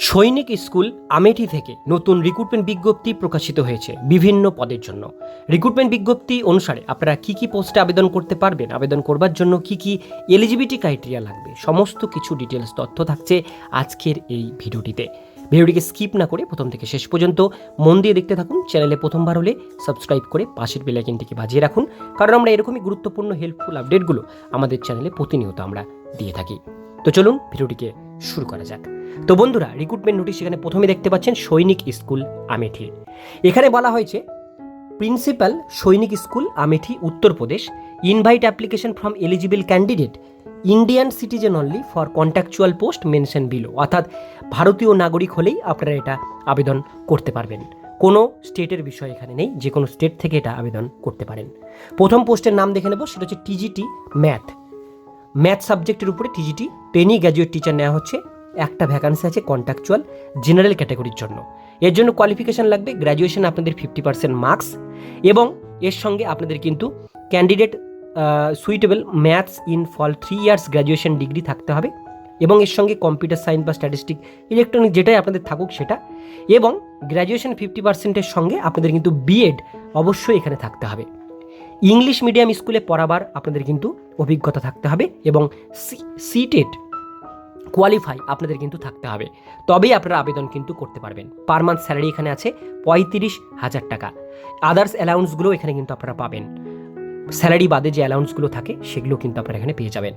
সৈনিক স্কুল আমেঠি থেকে নতুন রিক্রুটমেন্ট বিজ্ঞপ্তি প্রকাশিত হয়েছে বিভিন্ন পদের জন্য। রিক্রুটমেন্ট বিজ্ঞপ্তি অনুসারে আপনারা কি কি পোস্টে আবেদন করতে পারবেন, আবেদন করবার জন্য কি কি এলিজিবিলিটি ক্রাইটেরিয়া লাগবে, সমস্ত কিছু ডিটেলস তথ্য থাকছে আজকের এই ভিডিওটিতে। ভিডিওটিকে স্কিপ না করে প্রথম থেকে শেষ পর্যন্ত মন দিয়ে দেখতে থাকুন। চ্যানেলে প্রথমবার হলে সাবস্ক্রাইব করে পাশের বেল আইকনটিকে বাজিয়ে রাখুন, কারণ আমরা এরকমই গুরুত্বপূর্ণ হেল্পফুল আপডেটগুলো আমাদের চ্যানেলে প্রতিনিয়ত আমরা দিয়ে থাকি। তো চলুন ভিডিওটিকে শুরু করা যাক। তো বন্ধুরা, রিক্রুটমেন্ট নোটিশ এখানে প্রথমে দেখতে পাচ্ছেন সৈনিক স্কুল আমেঠি। এখানে বলা হয়েছে principal Sainik school Amethi Uttar Pradesh, invite application from eligible candidate Indian citizen only for contractual post mention below. অর্থাৎ ভারতীয় নাগরিক হলেই আপনারা এটা আবেদন করতে পারবেন। কোনো স্টেটের বিষয় এখানে নেই, যে কোনো স্টেট থেকে এটা আবেদন করতে পারেন। প্রথম পোস্টের নাম দেখে নেব, সেটা হচ্ছে টিজিটি ম্যাথ সাবজেক্টের উপরে টিজিটি ট্রেনি গ্র্যাজুয়েট টিচার নেওয়া হচ্ছে। একটা ভ্যাকান্সি আছে কন্ট্রাকচুয়াল জেনারেল ক্যাটাগরির জন্য। এর জন্য কোয়ালিফিকেশান লাগবে গ্র্যাজুয়েশন আপনাদের 50% মার্কস, এবং এর সঙ্গে আপনাদের কিন্তু candidate suitable maths in full 3 years graduation degree থাকতে হবে, এবং এর সঙ্গে কম্পিউটার সায়েন্স বা স্ট্যাটিস্টিক ইলেকট্রনিক যেটাই আপনাদের থাকুক সেটা, এবং গ্র্যাজুয়েশন 50%-এর সঙ্গে আপনাদের কিন্তু বিএড অবশ্যই এখানে থাকতে হবে। ইংলিশ মিডিয়াম স্কুলে পড়াবার আপনাদের কিন্তু অভিজ্ঞতা থাকতে হবে, এবং সিটেট কোয়ালিফাই আপনাদের কিন্তু থাকতে হবে, তবেই আপনারা আবেদন কিন্তু করতে পারবেন। পার মান্থ স্যালারি এখানে আছে 35,000 টাকা। আদার্স অ্যালাউন্সগুলো এখানে কিন্তু আপনারা পাবেন। স্যালারি বাদে যে অ্যালাউন্সগুলো থাকে সেগুলো কিন্তু আপনারা এখানে পেয়ে যাবেন।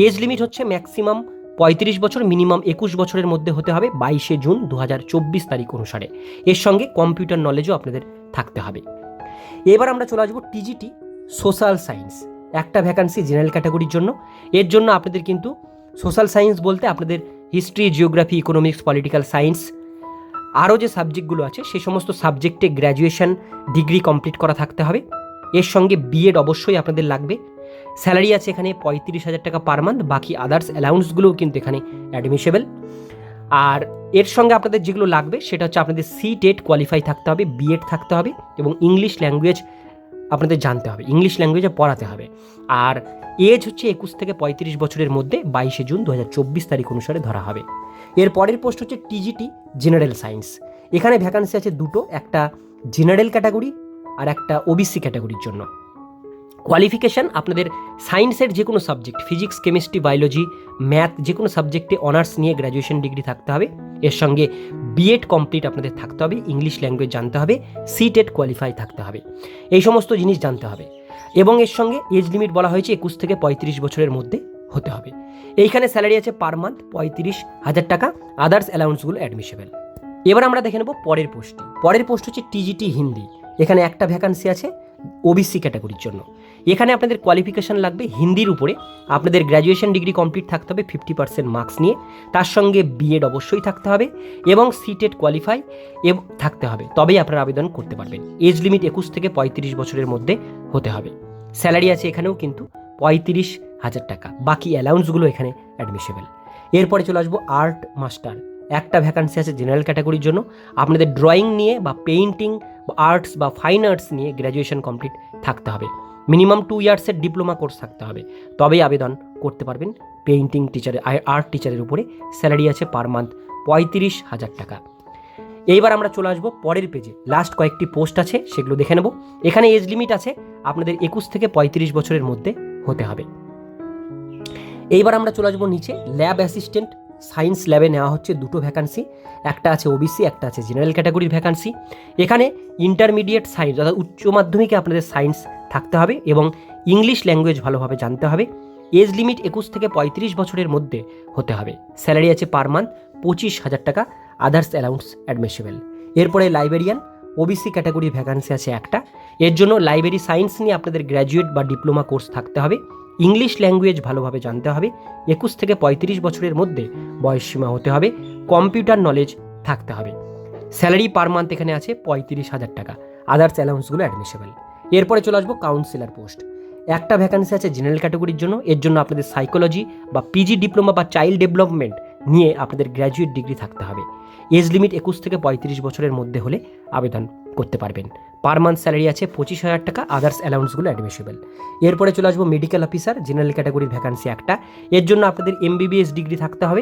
এজ লিমিট হচ্ছে ম্যাক্সিমাম 35 বছর, মিনিমাম 21 বছরের মধ্যে হতে হবে 22 জুন 2024 তারিখ অনুসারে। এর সঙ্গে কম্পিউটার নলেজও আপনাদের থাকতে হবে। এবার আমরা চলে আসবো টিজিটি সোশ্যাল সায়েন্স, একটা ভ্যাকান্সি জেনারেল ক্যাটাগরির জন্য। এর জন্য আপনাদের কিন্তু সোশ্যাল সায়েন্স বলতে আপনাদের history, geography, economics, political science, আরও যে সাবজেক্টগুলো আছে সেই সমস্ত সাবজেক্টে গ্র্যাজুয়েশন ডিগ্রি কমপ্লিট করা থাকতে হবে। এর সঙ্গে বিএড অবশ্যই আপনাদের লাগবে। স্যালারি আছে এখানে 35,000 টাকা পার মান্থ, বাকি আদার্স অ্যালাউন্সগুলোও কিন্তু এখানে অ্যাডমিসেবল। আর এর সঙ্গে আপনাদের যেগুলো লাগবে সেটা হচ্ছে আপনাদের সিটেট কোয়ালিফাই থাকতে হবে, বিএড থাকতে হবে, এবং ইংলিশ ল্যাঙ্গুয়েজ আপনাদের জানতে হবে, ইংলিশ ল্যাঙ্গুয়েজে পড়াতে হবে। আর এজ হচ্ছে 21 থেকে 35 বছরের মধ্যে 22 জুন 2024 তারিখ অনুসারে ধরা হবে। এর পরের পোস্ট হচ্ছে টিজিটি জেনারেল সায়েন্স। এখানে ভ্যাকান্সি আছে দুটো, একটা জেনারেল ক্যাটাগরি আর একটা ওবিসি ক্যাটাগরির জন্য। কোয়ালিফিকেশান আপনাদের সায়েন্সের যে কোনো subject, physics, chemistry, biology, math, যে কোনো সাবজেক্টে অনার্স নিয়ে গ্র্যাজুয়েশন ডিগ্রি থাকতে হবে। এর সঙ্গে বিএড কমপ্লিট আপনাদের থাকতে হবে, ইংলিশ ল্যাঙ্গুয়েজ জানতে হবে, সিটেট কোয়ালিফাই থাকতে হবে, এই সমস্ত জিনিস জানতে হবে। এবং এর সঙ্গে এজ লিমিট বলা হয়েছে 21 থেকে 35 বছরের মধ্যে হতে হবে। এইখানে স্যালারি আছে পার মান্থ 35,000 টাকা, আদার্স অ্যালাউন্সগুলো অ্যাডমিসেবল। এবার আমরা দেখে নেব পরের পোস্টটি। পরের পোস্ট হচ্ছে টিজিটি হিন্দি। এখানে একটা ভ্যাকান্সি আছে ওবিসি ক্যাটাগরির জন্য। এখানে আপনাদের কোয়ালিফিকেশান লাগবে হিন্দির উপরে আপনাদের গ্র্যাজুয়েশন ডিগ্রি কমপ্লিট থাকতে হবে 50% মার্কস নিয়ে, তার সঙ্গে বিএড অবশ্যই থাকতে হবে, এবং সিটেট কোয়ালিফাই থাকতে হবে, তবেই আপনারা আবেদন করতে পারবেন। এজ লিমিট 21 থেকে 35 বছরের মধ্যে হতে হবে। স্যালারি আছে এখানেও কিন্তু 35,000 টাকা, বাকি অ্যালাউন্সগুলো এখানে অ্যাডমিসেবল। এরপরে চলে আসবো আর্ট মাস্টার। একটা ভ্যাকান্সি আছে জেনারেল ক্যাটাগরির জন্য। আপনাদের ড্রয়িং নিয়ে বা পেইন্টিং বা আর্টস বা ফাইন আর্টস নিয়ে গ্র্যাজুয়েশন কমপ্লিট থাকতে হবে, মিনিমাম 2 ইয়ার্সের ডিপ্লোমা কোর্স থাকতে হবে, তবেই আবেদন করতে পারবেন পেইন্টিং টিচারের, আর্ট টিচারের উপরে। স্যালারি আছে পার মান্থ 35,000 টাকা। এইবার আমরা চলে আসবো পরের পেজে, লাস্ট কয়েকটি পোস্ট আছে সেগুলো দেখে নেব। এখানে এজ লিমিট আছে আপনাদের 21 থেকে 35 বছরের মধ্যে হতে হবে। এইবার আমরা চলে আসবো নিচে, ল্যাব অ্যাসিস্ট্যান্ট সায়েন্স ল্যাবে নেওয়া হচ্ছে দুটো ভ্যাকান্সি, একটা আছে ওবিসি, একটা আছে জেনারেল ক্যাটাগরির ভ্যাকান্সি। এখানে ইন্টারমিডিয়েট সায়েন্স অর্থাৎ উচ্চ মাধ্যমিকে আপনাদের সায়েন্স থাকতে হবে, এবং ইংলিশ ল্যাঙ্গুয়েজ ভালোভাবে জানতে হবে। এজ লিমিট 21 থেকে 35 বছরের মধ্যে হতে হবে। স্যালারি আছে পার মান্থ 25,000 টাকা, আদার্স অ্যালাউন্স অ্যাডমিসেবল। এরপরে লাইব্রেরিয়ান ওবিসি ক্যাটাগরির ভ্যাকান্সি আছে একটা। এর জন্য লাইব্রেরি সায়েন্স নিয়ে আপনাদের গ্র্যাজুয়েট বা ডিপ্লোমা কোর্স থাকতে হবে, ইংলিশ ল্যাঙ্গুয়েজ ভালোভাবে জানতে হবে, 21 থেকে 35 বছরের মধ্যে বয়সসীমা হতে হবে, কম্পিউটার নলেজ থাকতে হবে। স্যালারি পার মান্থ এখানে আছে 35,000 টাকা, আদার্স অ্যালাউন্সগুলো অ্যাডমিসেবল। এরপরে চলে আসবো কাউন্সিলর পোস্ট। একটা ভ্যাকান্সি আছে জেনারেল ক্যাটাগরির জন্য। এর জন্য আপনাদের সাইকোলজি বা পিজি ডিপ্লোমা বা চাইল্ড ডেভেলপমেন্ট নিয়ে আপনাদের গ্র্যাজুয়েট ডিগ্রি থাকতে হবে। এজ লিমিট 21 থেকে 35 বছরের মধ্যে হলে আবেদন করতে পারবেন। পার মান্থ স্যালারি আছে 25,000 টাকা, আদার্স অ্যালাউন্সগুলো অ্যাডমিসেবল। এরপরে চলে আসবো মেডিকেল অফিসার, জেনারেল ক্যাটাগরির ভ্যাকান্সি একটা। এর জন্য আপনাদের MBBS ডিগ্রি থাকতে হবে।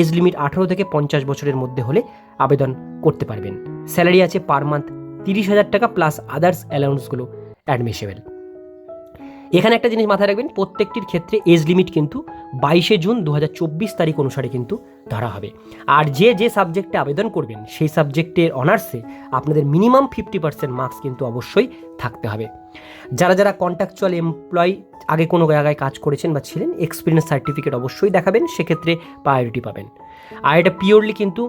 এজ লিমিট 18 থেকে 50 বছরের মধ্যে হলে আবেদন করতে পারবেন। স্যালারি আছে পার মান্থ 30,000 টাকা প্লাস আদার্স অ্যালাউন্সগুলো অ্যাডমিসেবল। এখানে একটা জিনিস মাথায় রাখবেন, প্রত্যেকটির ক্ষেত্রে এজ লিমিট কিন্তু 22 জুন 2024 তারিখ অনুসারে কিন্তু ধরা হবে। আর যে সাবজেক্টে আবেদন করবেন সেই সাবজেক্টের অনার্সে আপনাদের মিনিমাম 50% মার্কস কিন্তু অবশ্যই থাকতে হবে। যারা কন্ট্রাকচুয়াল এমপ্লয় আগে কোনো জায়গায় কাজ করেছেন বা ছিলেন, এক্সপিরিয়েন্স সার্টিফিকেট অবশ্যই দেখাবেন, সেক্ষেত্রে প্রায়োরিটি পাবেন। আর এটা পিওরলি কিন্তু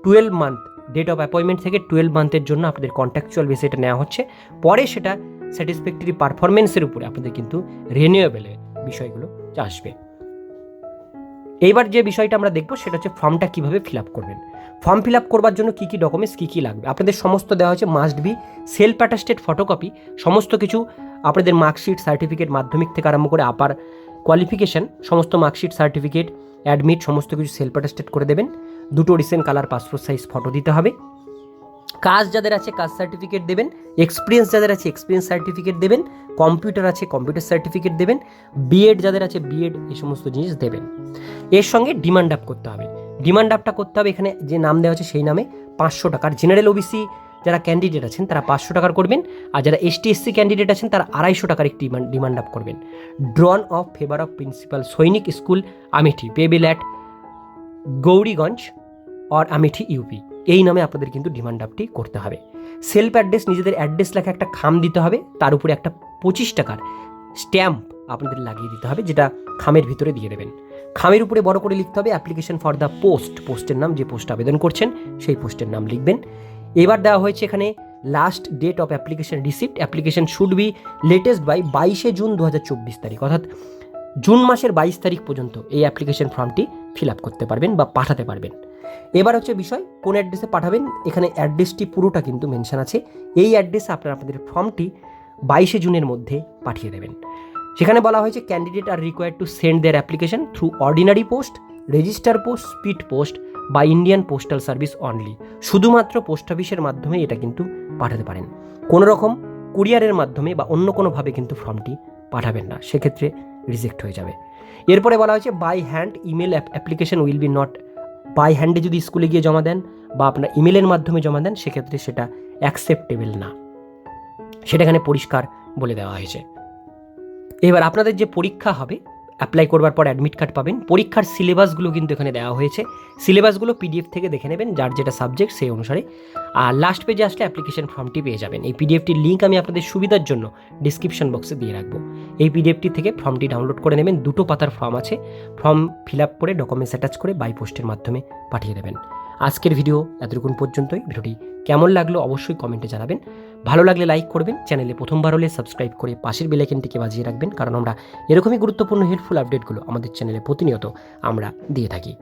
12 মান্থ ডেট অফ অ্যাপয়েন্টমেন্ট থেকে 12 মান্থের জন্য আপনাদের কন্ট্রাকচুয়াল বেসে এটা নেওয়া হচ্ছে। পরে সেটা স্যাটিসফ্যাক্টরি পারফরমেন্সের উপরে আপনাদের কিন্তু রিনিউয়েবলের বিষয়গুলো আসবে। এইবার যে বিষয়টা আমরা দেখবো সেটা হচ্ছে ফর্মটা কীভাবে ফিল আপ করবেন। ফর্ম ফিল আপ করবার জন্য কী কী ডকুমেন্টস কী লাগবে আপনাদের সমস্ত দেওয়া হচ্ছে। Must be self attested photocopy, সমস্ত কিছু আপনাদের মার্কশিট, সার্টিফিকেট, মাধ্যমিক থেকে আরম্ভ করে আপার কোয়ালিফিকেশান, সমস্ত মার্কশিট, সার্টিফিকেট, অ্যাডমিট সমস্ত কিছু সেলফ অ্যাটাস্টেড করে দেবেন। 2টো recent colour passport size photo দিতে হবে। কাজ যাদের আছে কাজ সার্টিফিকেট দেবেন, এক্সপিরিয়েন্স যাদের আছে এক্সপিরিয়েন্স সার্টিফিকেট দেবেন, কম্পিউটার আছে কম্পিউটার সার্টিফিকেট দেবেন, বিএড যাদের আছে বিএড, এই সমস্ত জিনিস দেবেন। এর সঙ্গে ডিমান্ড আপ করতে হবে। ডিমান্ড আপটা করতে হবে, এখানে যে নাম দেওয়া আছে সেই নামে 500 টাকার। জেনারেল ওবিসি যারা ক্যান্ডিডেট আছেন তারা 500 টাকার করবেন, আর যারা ST/SC ক্যান্ডিডেট আছেন তারা 250 টাকার একটি ডিমান্ড আপ করবেন। Drawn of favour of principal Sainik school Amethi, payable at Gauriganj or Amethi UP, এই নামে আপনাদের কিন্তু ডিমান্ড আপটি করতে হবে। সেলফ অ্যাড্রেস, নিজেদের অ্যাড্রেস লেখা একটা খাম দিতে হবে, তার উপরে একটা 25 টাকার স্ট্যাম্প আপনাদের লাগিয়ে দিতে হবে, যেটা খামের ভিতরে দিয়ে দেবেন। খামের উপরে বড় করে লিখতে হবে অ্যাপ্লিকেশন ফর দ্য পোস্ট, পোস্টের নাম, যে পোস্ট আবেদন করছেন সেই পোস্টের নাম লিখবেন। এবার দেওয়া হয়েছে এখানে last date of application receipt, application should be latest by 22 June 2024 তারিখ, অর্থাৎ জুন মাসের 22 তারিখ পর্যন্ত এই অ্যাপ্লিকেশন ফর্মটি ফিল আপ করতে পারবেন বা পাঠাতে পারবেন। এবার হচ্ছে বিষয় কোন অ্যাড্রেসে পাঠাবেন। এখানে অ্যাড্রেসটি পুরোটা কিন্তু মেনশন আছে। এই অ্যাড্রেসে আপনাদের ফর্মটি 22 জুনের মধ্যে পাঠিয়ে দেবেন। সেখানে বলা হয়েছে candidate R required to send their application through ordinary post, register post, speed post বা ইন্ডিয়ান পোস্টাল সার্ভিস অনলি। শুধুমাত্র পোস্ট অফিসের মাধ্যমে এটা কিন্তু পাঠাতে পারেন। কোনো রকম কুরিয়ারের মাধ্যমে বা অন্য কোনোভাবে কিন্তু ফর্মটি পাঠাবেন না, সেক্ষেত্রে রিজেক্ট হয়ে যাবে। এরপরে বলা হয়েছে by hand email application will be not, by হ্যান্ডে যদি স্কুলে গিয়ে জমা দেন বা আপনার ইমেলের মাধ্যমে জমা দেন সেক্ষেত্রে সেটা অ্যাকসেপ্টেবল না, সেটা এখানে পরিষ্কার বলে দেওয়া হয়েছে। এবার আপনাদের যে পরীক্ষা হবে, অ্যাপ্লাই করবার পর অ্যাডমিট কার্ড পাবেন, পরীক্ষার সিলেবাসগুলো কিন্তু এখানে দেওয়া হয়েছে। সিলেবাসগুলো PDF থেকে দেখে নেবেন, যার যেটা সাবজেক্ট সেই অনুসারে। আর লাস্ট পেজে আসলে অ্যাপ্লিকেশন ফর্মটি পেয়ে যাবেন। এই PDFটির লিঙ্ক আমি আপনাদের সুবিধার জন্য ডিসক্রিপশন বক্সে দিয়ে রাখবো। এই PDFটি থেকে ফর্মটি ডাউনলোড করে নেবেন। 2টো পাতার ফর্ম আছে, ফর্ম ফিল আপ করে ডকুমেন্টস অ্যাটাচ করে বাই পোস্টের মাধ্যমে পাঠিয়ে দেবেন। আজকের ভিডিও এতটুকুন পর্যন্তই। ভিডিওটি কেমন লাগলো অবশ্যই কমেন্টে জানাবেন। ভালো লাগলে লাইক করবেন, চ্যানেলে প্রথমবার হলে সাবস্ক্রাইব করে পাশের বেল আইকনটিকে বাজিয়ে রাখবেন, কারণ আমরা এরকমই গুরুত্বপূর্ণ হেল্পফুল আপডেটগুলো আমাদের চ্যানেলে প্রতিনিয়ত আমরা দিয়ে থাকি।